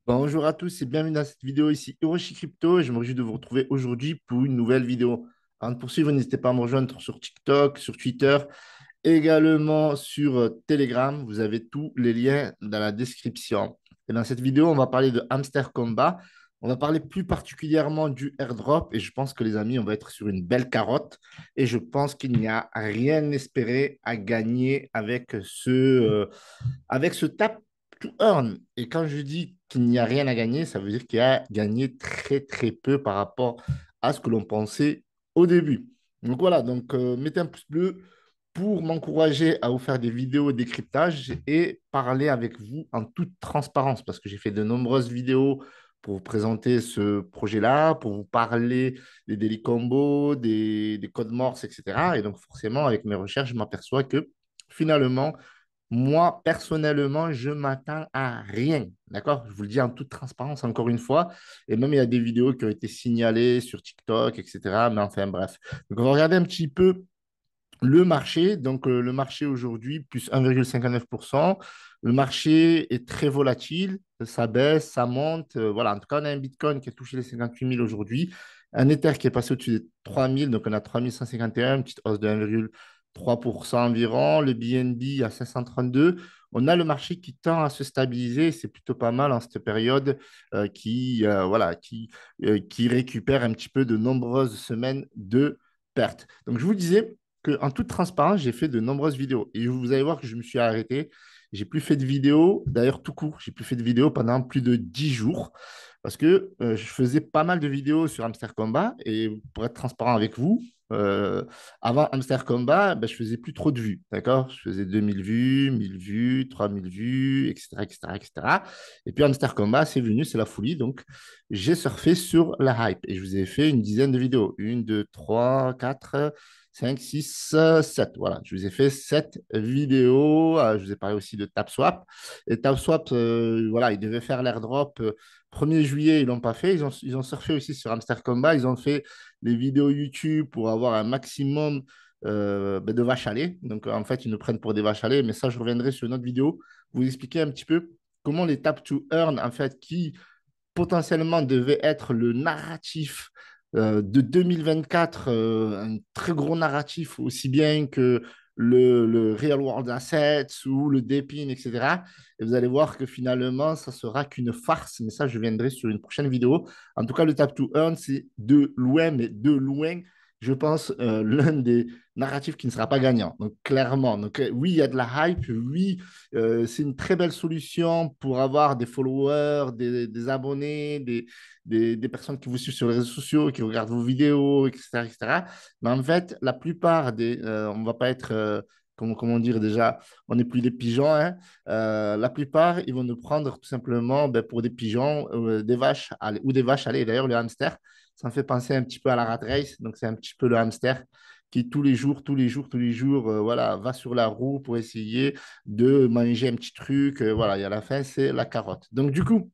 Bonjour à tous et bienvenue dans cette vidéo ici Hiroshi Crypto. Je me réjouis de vous retrouver aujourd'hui pour une nouvelle vidéo. Avant de poursuivre, n'hésitez pas à me rejoindre sur TikTok, sur Twitter, également sur Telegram. Vous avez tous les liens dans la description. Et dans cette vidéo, on va parler de Hamster Combat. On va parler plus particulièrement du airdrop et je pense que les amis, on va être sur une belle carotte et je pense qu'il n'y a rien espéré à gagner avec ce tap to earn. Et quand je dis qu'il n'y a rien à gagner, ça veut dire qu'il y a gagné très très peu par rapport à ce que l'on pensait au début. Donc voilà, mettez un pouce bleu pour m'encourager à vous faire des vidéos de décryptage et parler avec vous en toute transparence parce que j'ai fait de nombreuses vidéos pour vous présenter ce projet-là, pour vous parler des daily combos, des codes morse, etc. Et donc forcément, avec mes recherches, je m'aperçois que finalement, moi, personnellement, je m'attends à rien. D'accord? Je vous le dis en toute transparence, encore une fois. Et même, il y a des vidéos qui ont été signalées sur TikTok, etc. Mais enfin, bref. Donc, on va regarder un petit peu le marché. Le marché aujourd'hui, plus 1,59%. Le marché est très volatile. Ça baisse, ça monte. Voilà. En tout cas, on a un Bitcoin qui a touché les 58 000 aujourd'hui. Un Ether qui est passé au-dessus des 3 000. Donc, on a 3 151, une petite hausse de 1,3% environ. Le BNB à 532. On a le marché qui tend à se stabiliser. C'est plutôt pas mal en cette période qui récupère un petit peu de nombreuses semaines de pertes. Donc, je vous disais en toute transparence, j'ai fait de nombreuses vidéos. Et vous allez voir que je me suis arrêté. J'ai plus fait de vidéos, d'ailleurs tout court, j'ai plus fait de vidéos pendant plus de 10 jours parce que je faisais pas mal de vidéos sur Hamster Combat et pour être transparent avec vous, euh, avant Hamster Combat, ben, je faisais plus trop de vues, d'accord? Je faisais 2000 vues, 1000 vues, 3000 vues, etc., etc., etc. Et puis Hamster Combat, c'est venu, c'est la folie, donc j'ai surfé sur la hype et je vous ai fait une dizaine de vidéos. Une, deux, trois, quatre, 5, 6, 7. Voilà, je vous ai fait 7 vidéos. Je vous ai parlé aussi de TapSwap. Et TapSwap, voilà, ils devaient faire l'airdrop 1er juillet, ils ne l'ont pas fait. Ils ont surfé aussi sur Hamster Combat. Ils ont fait les vidéos YouTube pour avoir un maximum de vaches à lait. Donc, en fait, ils nous prennent pour des vaches à lait. Mais ça, je reviendrai sur une autre vidéo. Vous expliquer un petit peu comment les Tap to Earn, en fait, qui potentiellement devait être le narratif de 2024, un très gros narratif, aussi bien que le Real World Assets ou le DePIN, etc. Et vous allez voir que finalement, ça sera qu'une farce, mais ça, je viendrai sur une prochaine vidéo. En tout cas, le Tap to Earn, c'est de loin, mais de loin, je pense, l'un des narratifs qui ne sera pas gagnant. Donc, clairement, oui, il y a de la hype, oui, c'est une très belle solution pour avoir des followers, des abonnés, des personnes qui vous suivent sur les réseaux sociaux, qui regardent vos vidéos, etc., etc. Mais en fait, la plupart on ne va pas être, comment dire déjà, on n'est plus des pigeons, hein. La plupart, ils vont nous prendre tout simplement ben, pour des pigeons, des vaches ou des vaches à lait. D'ailleurs, le hamster, ça me fait penser un petit peu à la rat race. Donc, c'est un petit peu le hamster qui tous les jours, voilà, va sur la roue pour essayer de manger un petit truc. Voilà, et à la fin, c'est la carotte. Donc, du coup,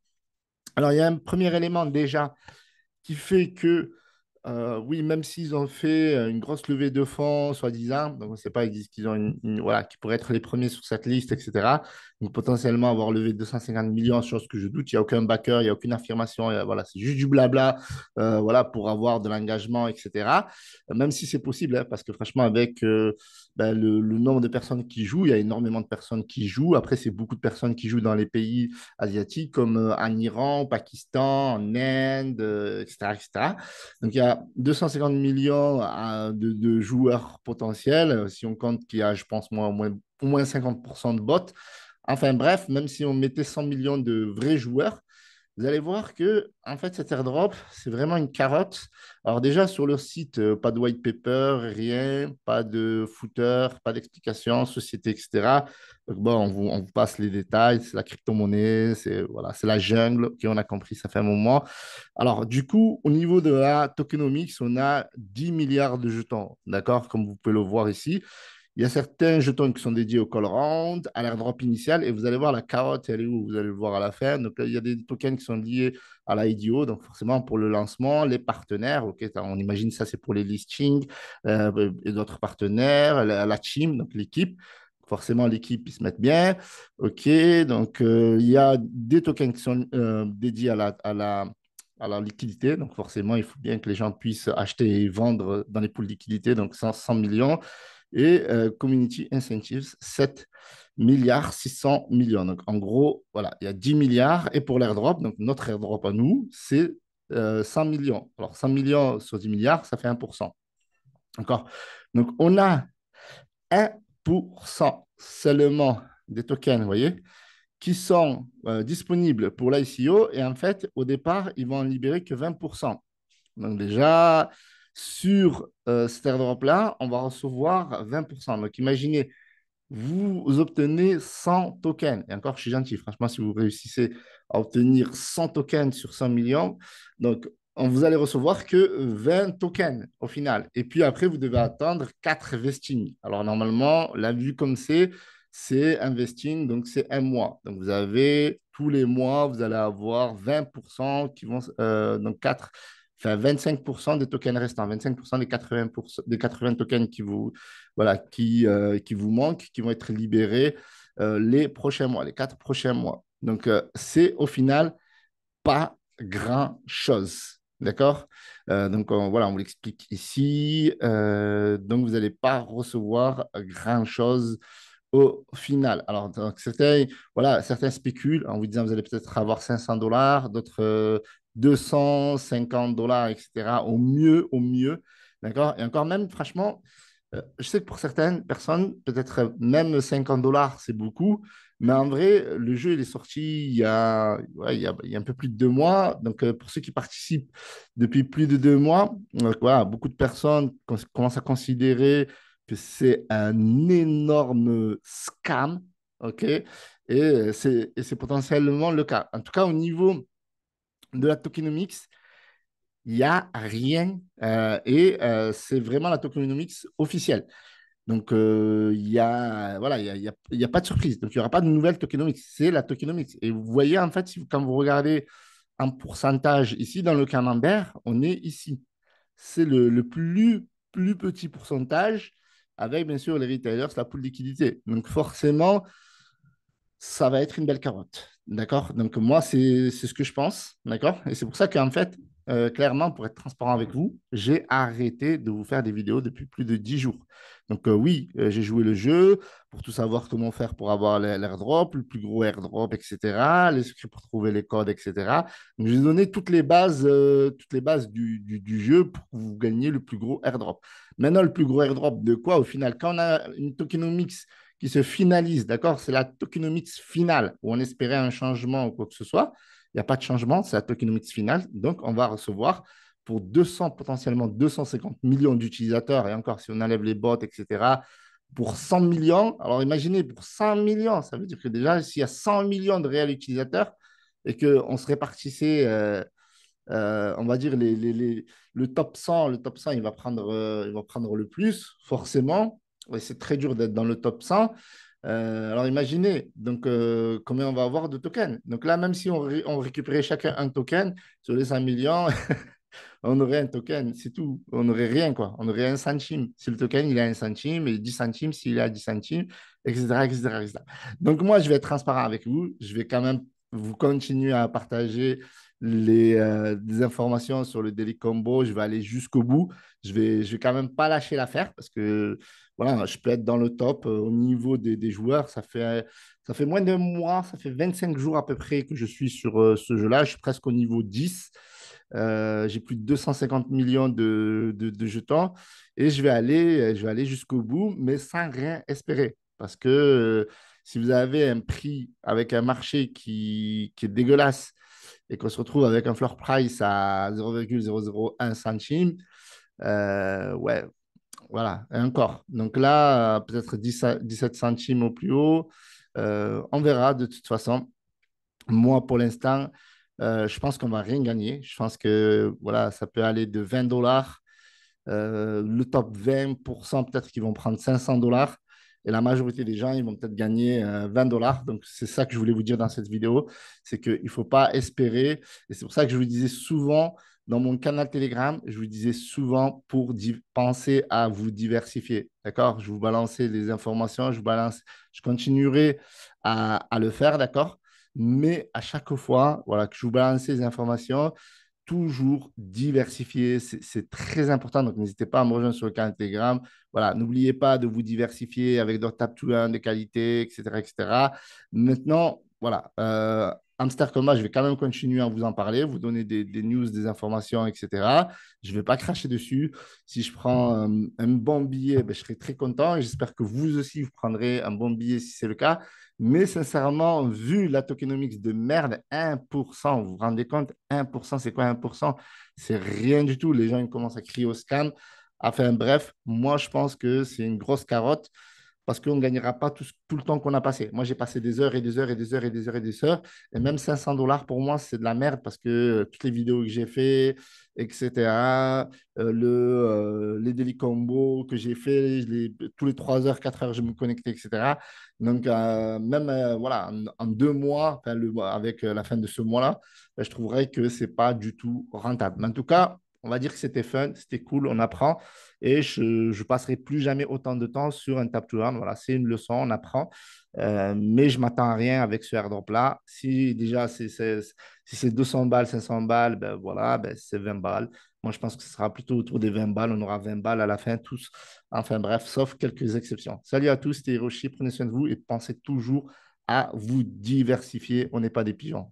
alors il y a un premier élément déjà qui fait que, oui, même s'ils ont fait une grosse levée de fonds, soi-disant, donc on ne sait pas, ils disent qu'ils ont voilà, qui pourraient être les premiers sur cette liste, etc. Donc potentiellement avoir levé 250 millions, chose que je doute, il n'y a aucun backer, il n'y a aucune affirmation, voilà, c'est juste du blabla, voilà, pour avoir de l'engagement, etc. Même si c'est possible, hein, parce que franchement, avec ben, le nombre de personnes qui jouent, il y a énormément de personnes qui jouent. Après, c'est beaucoup de personnes qui jouent dans les pays asiatiques comme en Iran, au Pakistan, en Inde, etc., etc. Donc, il y a 250 millions de joueurs potentiels. Si on compte qu'il y a, je pense, moi, au moins 50% de bots. Enfin bref, même si on mettait 100 millions de vrais joueurs, vous allez voir que en fait cet airdrop, c'est vraiment une carotte. Alors déjà sur leur site, pas de white paper, rien, pas de footer, pas d'explication, société, etc. Donc bon, on vous passe les détails, c'est la crypto-monnaie, c'est voilà, c'est la jungle, ok, on a compris, ça fait un moment. Alors du coup, au niveau de la tokenomics, on a 10 milliards de jetons, d'accord, comme vous pouvez le voir ici. Il y a certains jetons qui sont dédiés au call round, à l'airdrop initial, et vous allez voir la carotte, elle est où? Vous allez le voir à la fin. Donc, il y a des tokens qui sont liés à la IDO, donc forcément pour le lancement, les partenaires, ok, on imagine ça c'est pour les listings et d'autres partenaires, la team, donc l'équipe. Forcément, l'équipe, ils se mettent bien. OK, donc il y a des tokens qui sont dédiés à la liquidité. Donc forcément, il faut bien que les gens puissent acheter et vendre dans les pools de liquidité, donc 100 millions. Et Community Incentives, 7 milliards 600 millions. Donc en gros, voilà, il y a 10 milliards. Et pour l'airdrop, donc notre airdrop à nous, c'est 100 millions. Alors 100 millions sur 10 milliards, ça fait 1%. D'accord? Donc on a 1% seulement des tokens, vous voyez, qui sont disponibles pour l'ICO. Et en fait, au départ, ils vont en libérer que 20%. Donc déjà, sur cet airdrop-là, on va recevoir 20%. Donc imaginez, vous obtenez 100 tokens. Et encore, je suis gentil. Franchement, si vous réussissez à obtenir 100 tokens sur 100 millions, donc vous allez recevoir que 20 tokens au final. Et puis après, vous devez attendre 4 vestings. Alors normalement, la vue comme c'est un vesting, donc c'est un mois. Donc vous avez tous les mois, vous allez avoir 20% qui vont, donc 4, enfin 25% des tokens restants, 25% des 80%, des 80 tokens voilà, qui vous manquent, qui vont être libérés les prochains mois, les 4 prochains mois. Donc, c'est au final pas grand-chose. D'accord. Donc, voilà, on vous l'explique ici. Donc, vous n'allez pas recevoir grand-chose au final. Alors, donc, certains spéculent en vous disant vous allez peut-être avoir 500 dollars, d'autres 250 dollars, etc. Au mieux, au mieux. D'accord. Et encore même, franchement, je sais que pour certaines personnes, peut-être même 50 dollars, c'est beaucoup. Mais en vrai, le jeu, il est sorti il y a un peu plus de 2 mois. Donc, pour ceux qui participent depuis plus de 2 mois, voilà, beaucoup de personnes commencent à considérer que c'est un énorme scam. OK? Et c'est potentiellement le cas. En tout cas, au niveau de la tokenomics, il n'y a rien. C'est vraiment la tokenomics officielle. Donc, voilà, il y a pas de surprise. Donc, il n'y aura pas de nouvelle tokenomics. C'est la tokenomics. Et vous voyez, en fait, quand vous regardez en pourcentage ici, dans le camembert, on est ici. C'est le plus petit pourcentage avec, bien sûr, les retailers, la pool de liquidité. Donc, forcément, ça va être une belle carotte. D'accord? Donc, moi, c'est ce que je pense. D'accord? Et c'est pour ça qu'en fait, clairement, pour être transparent avec vous, j'ai arrêté de vous faire des vidéos depuis plus de 10 jours. Donc, oui, j'ai joué le jeu pour tout savoir comment faire pour avoir l'airdrop, le plus gros airdrop, etc., les secrets pour trouver les codes, etc. Donc, j'ai donné toutes les bases du jeu pour que vous gagniez le plus gros airdrop. Maintenant, le plus gros airdrop de quoi au final? Quand on a une tokenomics qui se finalise, d'accord? C'est la tokenomics finale où on espérait un changement ou quoi que ce soit. Il n'y a pas de changement, c'est la tokenomics finale. Donc, on va recevoir pour 200, potentiellement 250 millions d'utilisateurs, et encore, si on enlève les bots, etc., pour 100 millions. Alors, imaginez, pour 100 millions, ça veut dire que déjà, s'il y a 100 millions de réels utilisateurs et qu'on se répartissait, on va dire, le top 100, il va prendre le plus, forcément. Ouais, c'est très dur d'être dans le top 100. Alors imaginez, donc combien on va avoir de tokens. Donc là, même si on récupérait chacun un token sur les 5 millions, on aurait un token, c'est tout. On n'aurait rien, quoi. On aurait un centime. Si le token, il a un centime, et 10 centimes s'il a 10 centimes, etc., etc., etc. Donc moi, je vais être transparent avec vous. Je vais quand même vous continuer à partager des informations sur le Daily Combo. Je vais aller jusqu'au bout. Je vais quand même pas lâcher l'affaire parce que voilà, je peux être dans le top au niveau des joueurs. Ça fait moins d'un mois, ça fait 25 jours à peu près que je suis sur ce jeu-là. Je suis presque au niveau 10. J'ai plus de 250 millions de jetons et je vais aller jusqu'au bout, mais sans rien espérer. Parce que si vous avez un prix avec un marché qui est dégueulasse et qu'on se retrouve avec un floor price à 0,001 centime, ouais, voilà, et encore. Donc là, peut-être 17 centimes au plus haut. On verra de toute façon. Moi, pour l'instant, je pense qu'on ne va rien gagner. Je pense que voilà, ça peut aller de 20 dollars. Le top 20%, peut-être qu'ils vont prendre 500 dollars. Et la majorité des gens, ils vont peut-être gagner 20 dollars. Donc, c'est ça que je voulais vous dire dans cette vidéo. C'est qu'il ne faut pas espérer. Et c'est pour ça que je vous disais souvent dans mon canal Telegram, je vous disais souvent pour penser à vous diversifier. D'accord? Je vous balançais les informations, je continuerai à le faire, d'accord? Mais à chaque fois, voilà, que je vous balance les informations, toujours diversifier, c'est très important. Donc, n'hésitez pas à me rejoindre sur le canal Telegram. Voilà, n'oubliez pas de vous diversifier avec d'autres tap to earn de qualité, etc., etc. Maintenant, voilà, Hamster Coma, je vais quand même continuer à vous en parler, vous donner des news, des informations, etc. Je ne vais pas cracher dessus. Si je prends un bon billet, ben, je serai très content. Et j'espère que vous aussi, vous prendrez un bon billet si c'est le cas. Mais sincèrement, vu la tokenomics de merde, 1%, vous vous rendez compte, 1%, c'est quoi 1%? C'est rien du tout. Les gens ils commencent à crier au scam. Enfin bref, moi je pense que c'est une grosse carotte parce qu'on ne gagnera pas tout le temps qu'on a passé. Moi, j'ai passé des heures et des heures et des heures et des heures et des heures. Et même 500 dollars pour moi, c'est de la merde parce que toutes les vidéos que j'ai fait, etc., les daily combos que j'ai fait, tous les 3 heures, 4 heures, je me connectais, etc. Donc, même voilà, en 2 mois, enfin, avec la fin de ce mois-là, je trouverais que ce n'est pas du tout rentable. Mais en tout cas, on va dire que c'était fun, c'était cool, on apprend. Et je ne passerai plus jamais autant de temps sur un tap to earn. Voilà, c'est une leçon, on apprend. Mais je ne m'attends à rien avec ce airdrop-là. Si déjà si c'est 200 balles, 500 balles, ben voilà, ben c'est 20 balles. Moi, je pense que ce sera plutôt autour des 20 balles. On aura 20 balles à la fin, tous. Enfin bref, sauf quelques exceptions. Salut à tous, c'était Hiroshi. Prenez soin de vous et pensez toujours à vous diversifier. On n'est pas des pigeons.